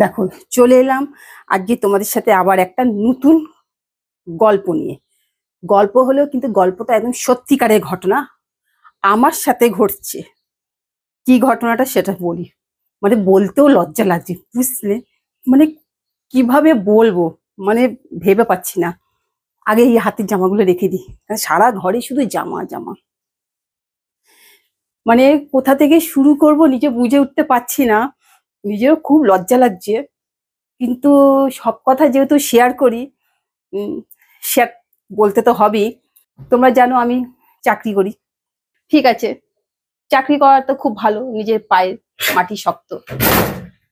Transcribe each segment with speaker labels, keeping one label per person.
Speaker 1: দেখো, চলে এলাম আজকে তোমাদের সাথে আবার একটা নতুন গল্প নিয়ে। গল্প হলেও কিন্তু গল্পটা একদম সত্যিকারের ঘটনা আমার সাথে ঘটছে। কি ঘটনাটা সেটা বলি, মানে বলতেও লজ্জা লাগছে, বুঝলে? মানে কিভাবে বলবো, মানে ভেবে পাচ্ছি না। আগে এই হাতের জামাগুলো রেখে দিই, কারণ সারা ঘরে শুধু জামা জামা। মানে কোথা থেকে শুরু করব নিজে বুঝে উঠতে পারছি না, নিজেরও খুব লজ্জা লাগছে। কিন্তু সব কথা যেহেতু শেয়ার করি, শেয়ার বলতে তো হবেই। তোমরা জানো আমি চাকরি করি, ঠিক আছে, চাকরি করা তো খুব ভালো, নিজের পায়ে মাটি শক্ত।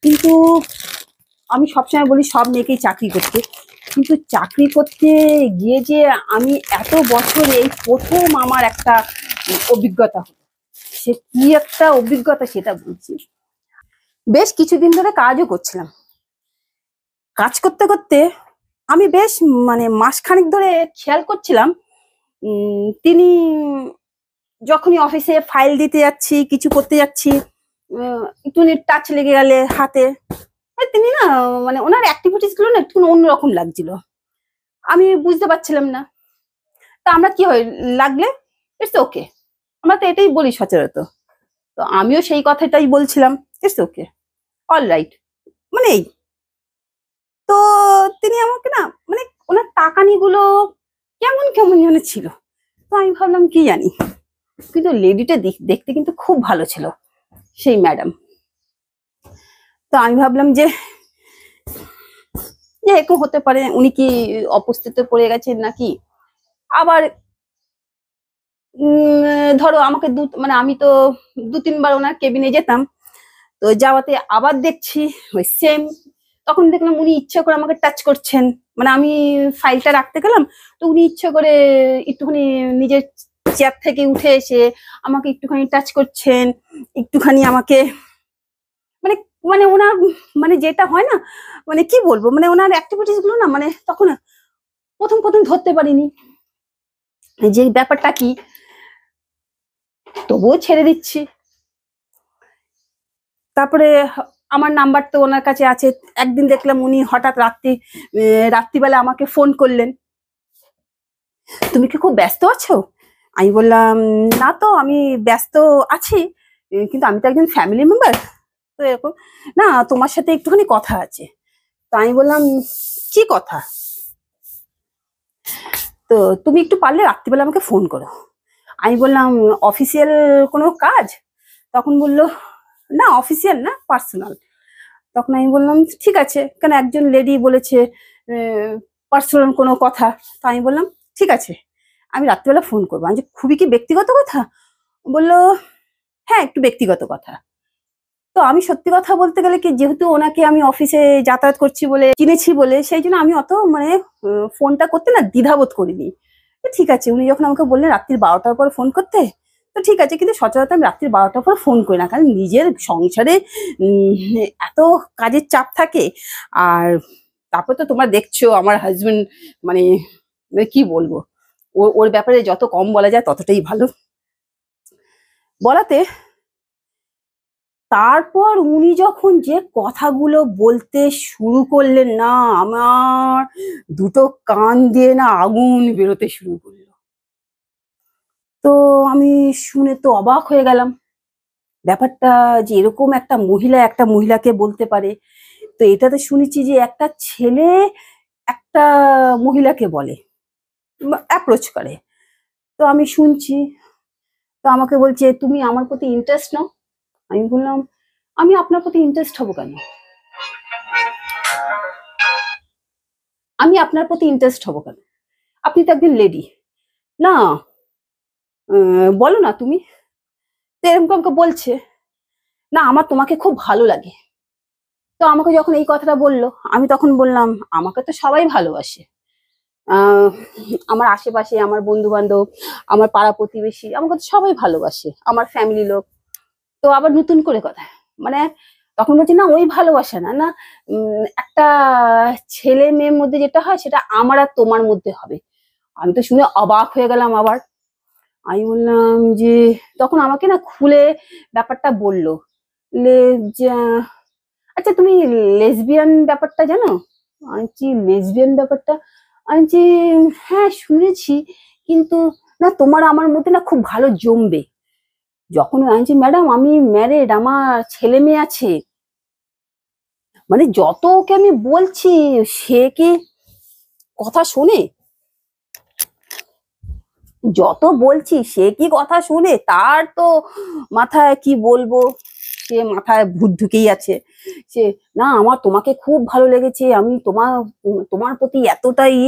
Speaker 1: কিন্তু আমি সবসময় বলি সব মেয়েকেই চাকরি করতে, কিন্তু চাকরি করতে গিয়ে যে আমি এত বছর এই প্রথম আমার একটা অভিজ্ঞতা হলো। সে কি একটা অভিজ্ঞতা সেটা বলছি। বেশ কিছুদিন ধরে কাজও করছিলাম, কাজ করতে করতে আমি বেশ মানে মাসখানেক ধরে খেয়াল করছিলাম তিনি যখনই অফিসে ফাইল দিতে যাচ্ছি, কিছু করতে যাচ্ছি, একটু টাচ লেগে গেলে হাতে, তিনি না মানে ওনার অ্যাক্টিভিটিস গুলো না একটু অন্যরকম লাগছিল। আমি বুঝতে পারছিলাম না। তা আমরা কি হয় লাগলে ইটস ওকে, আমরা তো এটাই বলি সচরাচর। তো আমিও সেই কথাটাই বলছিলাম, ইটস ওকে, অল রাইট, মানে এই। তো তিনি আমাকে না মানে ওনার তাকানি গুলো কেমন কেমন যেন ছিল। তো আমি ভাবলাম কি জানি, কিন্তু লেডিটা দেখতে কিন্তু খুব ভালো ছিল, সেই ম্যাডাম। তো আমি ভাবলাম যে এরকম হতে পারে উনি কি অপুষ্টিতে পড়ে গেছেন নাকি। আবার ধরো আমাকে মানে আমি তো 2-3 বার ওনার কেবিনে যেতাম, তো যাওয়াতে আবার দেখছি ওই সেম। তখন দেখলাম উনি ইচ্ছা করে আমাকে টাচ করছেন, মানে আমি ফাইলটা রাখতে গেলাম, তো উনি ইচ্ছা করে একটুখানি নিজের চেয়ার থেকে উঠে এসে আমাকে একটুখানি টাচ করছেন, একটুখানি আমাকে মানে মানে ওনার মানে যেটা হয় না, মানে কি বলবো, মানে ওনার অ্যাক্টিভিটিস গুলো না মানে তখন প্রথম প্রথম ধরতে পারিনি যে ব্যাপারটা কি, তবুও ছেড়ে দিচ্ছি। তারপরে আমার নাম্বার তো ওনার কাছে আছে। একদিন দেখলাম উনি হঠাৎ রাত্রিবেলা আমাকে ফোন করলেন, তুমি কি খুব ব্যস্ত আছো? আমি বললাম না তো, আমি ব্যস্ত আছি, কিন্তু আমি তো একজন ফ্যামিলি মেম্বার, তো এরকম না, তোমার সাথে একটুখানি কথা আছে। তো আমি বললাম কি কথা? তো তুমি একটু পারলে রাত্রিবেলা আমাকে ফোন করো। আমি বললাম অফিসিয়াল কোনো কাজ? তখন বললো না, অফিসিয়াল না, পার্সোনাল। তখন আমি বললাম ঠিক আছে, কেন একজন লেডি বলেছে পার্সোনাল কোনো কথা। তো আমি বললাম ঠিক আছে, আমি রাত্রিবেলা ফোন করবো। আমি যে খুবই কি ব্যক্তিগত কথা? বললো হ্যাঁ, একটু ব্যক্তিগত কথা। তো আমি সত্যি কথা বলতে গেলে কি, যেহেতু ওনাকে আমি অফিসে যাতায়াত করছি বলে চিনেছি বলে, সেই জন্য আমি অত মানে ফোনটা করতে না দ্বিধাবোধ করিনি। ঠিক আছে, উনি যখন আমাকে বললেন রাত্রি 12টার পর ফোন করতে, তো ঠিক আছে, কিন্তু সচরাচর আমি রাত্রি 12টার পর ফোন করি না, কারণ নিজের সংসারে এত কাজের চাপ থাকে। আর তারপর তো তোমরা দেখছো আমার হাজবেন্ড, মানে মানে কি বলবো, ওর ব্যাপারে যত কম বলা যায় ততটাই ভালো। বলাতে তারপর উনি যখন যে কথাগুলো বলতে শুরু করলেন না, আমার দুটো কান দিয়ে না আগুন বেরোতে শুরু করলো। তো আমি শুনে তো অবাক হয়ে গেলাম, ব্যাপারটা যে এরকম একটা মহিলা একটা মহিলাকে বলতে পারে। তো এটাতে শুনেছি যে একটা ছেলে একটা মহিলাকে বলে, অ্যাপ্রোচ করে। তো আমি শুনছি, তো আমাকে বলছে তুমি আমার প্রতি ইন্টারেস্ট নাও। আমি বললাম আমি আপনার প্রতি ইন্টারেস্ট হবো কেন? আমি আপনার প্রতি ইন্টারেস্ট হবো কেন? আপনি তো একজন লেডি না, বলো না তুমি। তো এরকম আমাকে বলছে, না আমার তোমাকে খুব ভালো লাগে। তো আমাকে যখন এই কথাটা বললো, আমি তখন বললাম আমাকে তো সবাই ভালোবাসে, আহ আমার আশেপাশে আমার বন্ধু বান্ধব, আমার পাড়া প্রতিবেশী, আমাকে তো সবাই ভালোবাসে, আমার ফ্যামিলি লোক। তো আবার নতুন করে কথা, মানে তখন বলছি না ওই ভালোবাসা না, না একটা ছেলে মেয়ের মধ্যে যেটা হয় সেটা আমার আর তোমার মধ্যে হবে। আমি তো শুনে অবাক হয়ে গেলাম। আবার আমি বললাম যে, তখন আমাকে না খুলে ব্যাপারটা বললো যে আচ্ছা তুমি লেসবিয়ান ব্যাপারটা জানো? আনছি লেসবিয়ান ব্যাপারটা আনছি, হ্যাঁ শুনেছি, কিন্তু না তোমার আমার মধ্যে না খুব ভালো জমবে। যখন আনছি ম্যাডাম আমি ম্যারেড, আমার ছেলে মেয়ে আছে, মানে যত ওকে আমি বলছি সে কি কথা শোনে? যত বলছি সে কি কথা শুনে? তার তো মাথায় কি বলবো, সে মাথায় ভূত ঢুকেই আছে। সে না আমার তোমাকে খুব ভালো লেগেছে, আমি তোমার তোমার প্রতি এতটাই,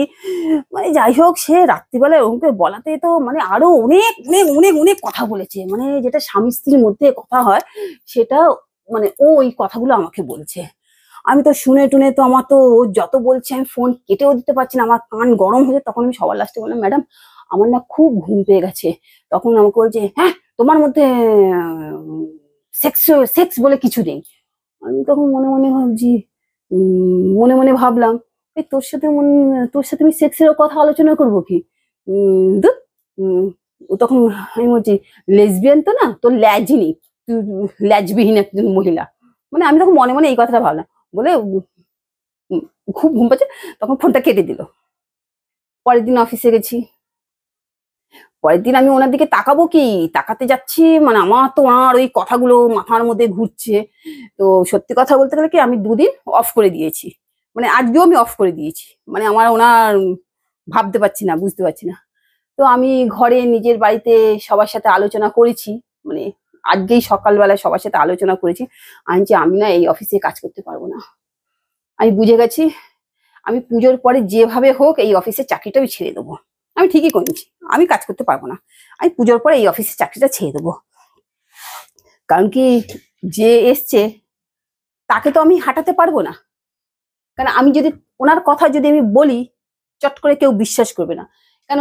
Speaker 1: মানে যাই হোক সে রাত্রিবেলায় ওকে বলাতে তো মানে আরো অনেক অনেক অনেক অনেক কথা বলেছে, মানে যেটা স্বামী স্ত্রীর মধ্যে কথা হয় সেটা, মানে ও ওই কথাগুলো আমাকে বলছে। আমি তো শুনে টুনে তো আমার তো ও যত বলছে আমি ফোন কেটেও দিতে পারছি না, আমার কান গরম হয়ে যায়। তখন আমি সবার লাস্টে বললাম ম্যাডাম আমার না খুব ঘুম পেয়ে গেছে। তখন আমাকে বলছে হ্যাঁ তোমার মধ্যে সেক্স সেক্স বলে কিছু নেই। আমি তখন মনে মনে ভাবছি, মনে মনে ভাবলাম এই তোর সাথে আমি সেক্সের কথা আলোচনা করবো কি? ধুৎ, ও তখন আমি বলছি লেসবিয়ান তো না, তোর ল্যাজই নেই, তুই ল্যাজবিহীন একজন মহিলা। মানে আমি তখন মনে মনে এই কথাটা ভাবলাম বলে খুব ঘুম পাচ্ছে। তখন ফোনটা কেটে দিল। পরের দিন অফিসে গেছি, পরের দিন আমি ওনার দিকে তাকাবো কি তাকাতে যাচ্ছি, মানে আমার তো ওনার ওই কথাগুলো মাথার মধ্যে ঘুরছে। তো সত্যি কথা বলতে গেলে কি আমি 2 দিন অফ করে দিয়েছি, মানে আজকেও আমি অফ করে দিয়েছি, মানে আমার ওনার ভাবতে পারছি না, বুঝতে পারছি না। তো আমি ঘরে নিজের বাড়িতে সবার সাথে আলোচনা করেছি, মানে আজকেই সকালবেলায় সবার সাথে আলোচনা করেছি। আমি যে আমি না এই অফিসে কাজ করতে পারবো না, আমি বুঝে গেছি আমি পুজোর পরে যেভাবে হোক এই অফিসের চাকরিটা আমি ছেড়ে দেবো। আমি ঠিকই করেছি, আমি কাজ করতে পারবো না, আমি পুজোর পরে এই অফিসের চাকরিটা ছেড়ে দেবো। কারণ কি, যে এসছে তাকে তো আমি হাঁটাতে পারবো না। কারণ আমি যদি ওনার কথা যদি আমি বলি চট করে কেউ বিশ্বাস করবে না। কেন,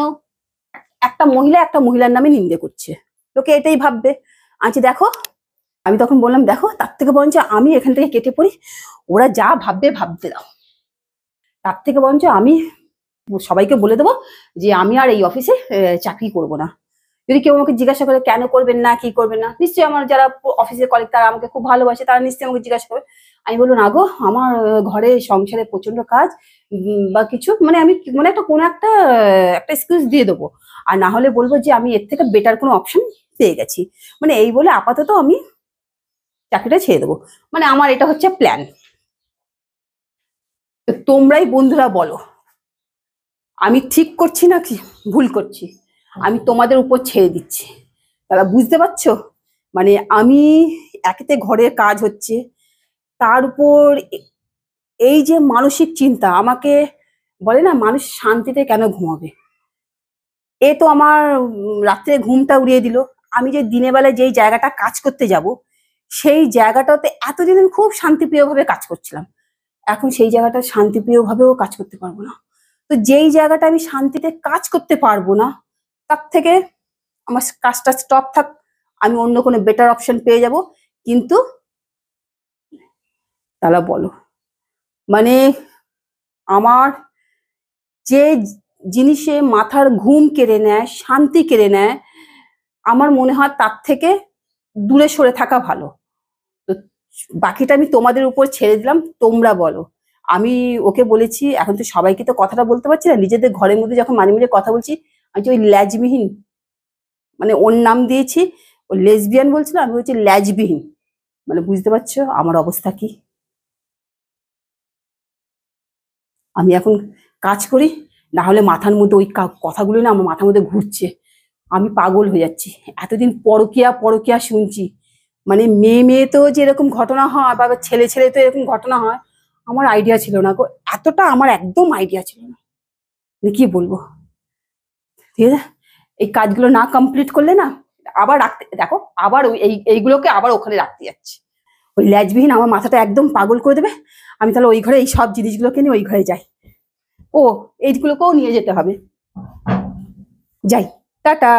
Speaker 1: একটা মহিলা একটা মহিলার নামে নিন্দে করছে, লোকে এটাই ভাববে। আচ্ছা দেখো, আমি তখন বললাম দেখো তার থেকে বরঞ্চ আমি এখান থেকে কেটে পড়ি, ওরা যা ভাববে ভাবতে দাও। তার থেকে বরঞ্চ আমি সবাইকে বলে দেবো যে আমি আর এই অফিসে চাকরি করব না। যদি কেউ আমাকে জিজ্ঞাসা করে কেন করবেন না কি করবেন না, নিশ্চয়ই আমার যারা অফিসের কলিগ তারা আমাকে খুব ভালোবাসে, তারা নিশ্চয়ই আমাকে জিজ্ঞাসা করবে। আমি বলবো না গো, আমার ঘরে সংসারে প্রচন্ড কাজ, বা কিছু মানে আমি মানে একটা কোনো একটা একটা এক্সকিউজ দিয়ে দেবো। আর না হলে বলবো যে আমি এর থেকে বেটার কোনো অপশন পেয়ে গেছি, মানে এই বলে আপাতত আমি চাকরিটা ছেড়ে দেবো। মানে আমার এটা হচ্ছে প্ল্যান। তোমরাই বন্ধুরা বলো আমি ঠিক করছি না কি ভুল করছি, আমি তোমাদের উপর ছেড়ে দিচ্ছি। তারা বুঝতে পারছো? মানে আমি একেতে ঘরের কাজ হচ্ছে, তার উপর এই যে মানসিক চিন্তা, আমাকে বলে না মানুষ শান্তিতে কেন ঘুমাবে, এ তো আমার রাত্রে ঘুমটা উড়িয়ে দিল। আমি যে দিনের বেলায় যেই জায়গাটা কাজ করতে যাব সেই জায়গাটাতে এতদিন আমি খুব শান্তিপ্রিয়ভাবে কাজ করছিলাম, এখন সেই জায়গাটা শান্তিপ্রিয়ভাবেও কাজ করতে পারবো না। তো যেই জায়গাটা আমি শান্তিতে কাজ করতে পারবো না, তার থেকে আমার কাজটা স্টপ থাক, আমি অন্য কোনো বেটার অপশন পেয়ে যাব। কিন্তু তারা বলো, মানে আমার যে জিনিসে মাথার ঘুম কেড়ে নেয়, শান্তি কেড়ে নেয়, আমার মনে হয় তার থেকে দূরে সরে থাকা ভালো। তো বাকিটা আমি তোমাদের উপর ছেড়ে দিলাম, তোমরা বলো। আমি ওকে বলেছি, এখন তো সবাইকে তো কথাটা বলতে পারছি না, নিজেদের ঘরের মধ্যে যখন মাঝে মাঝে কথা বলছি, আমি যে ওই ল্যাজবিহীন, মানে ওর নাম দিয়েছি, ও লেসবিয়ান বলছিল, আমি বলছি ল্যাজবিহীন। মানে বুঝতে পারছো আমার অবস্থা কি? আমি এখন কাজ করি, না হলে মাথার মধ্যে ওই কথাগুলো না আমার মাথার মধ্যে ঘুরছে, আমি পাগল হয়ে যাচ্ছি। এতদিন পরকিয়া পরকিয়া শুনছি, মানে মেয়ে মেয়েতেও যে এরকম ঘটনা হয় বা ছেলে ছেলে তো এরকম ঘটনা হয়, আমার আইডিয়া ছিল না গো, এতটা আমার একদম আইডিয়া ছিল না। মানে কি বলবো, ঠিক আছে, এই কাজগুলো না কমপ্লিট করলে না আবার রাখতে দেখো, আবার ওই এইগুলোকে আবার ওখানে রাখতে যাচ্ছি। ওই ল্যাজবিহীন আমার মাথাটা একদম পাগল করে দেবে। আমি তাহলে ওই ঘরে এই সব জিনিসগুলোকে নিয়ে ওই ঘরে যাই, ও এইগুলোকেও নিয়ে যেতে হবে। যাই, টাটা।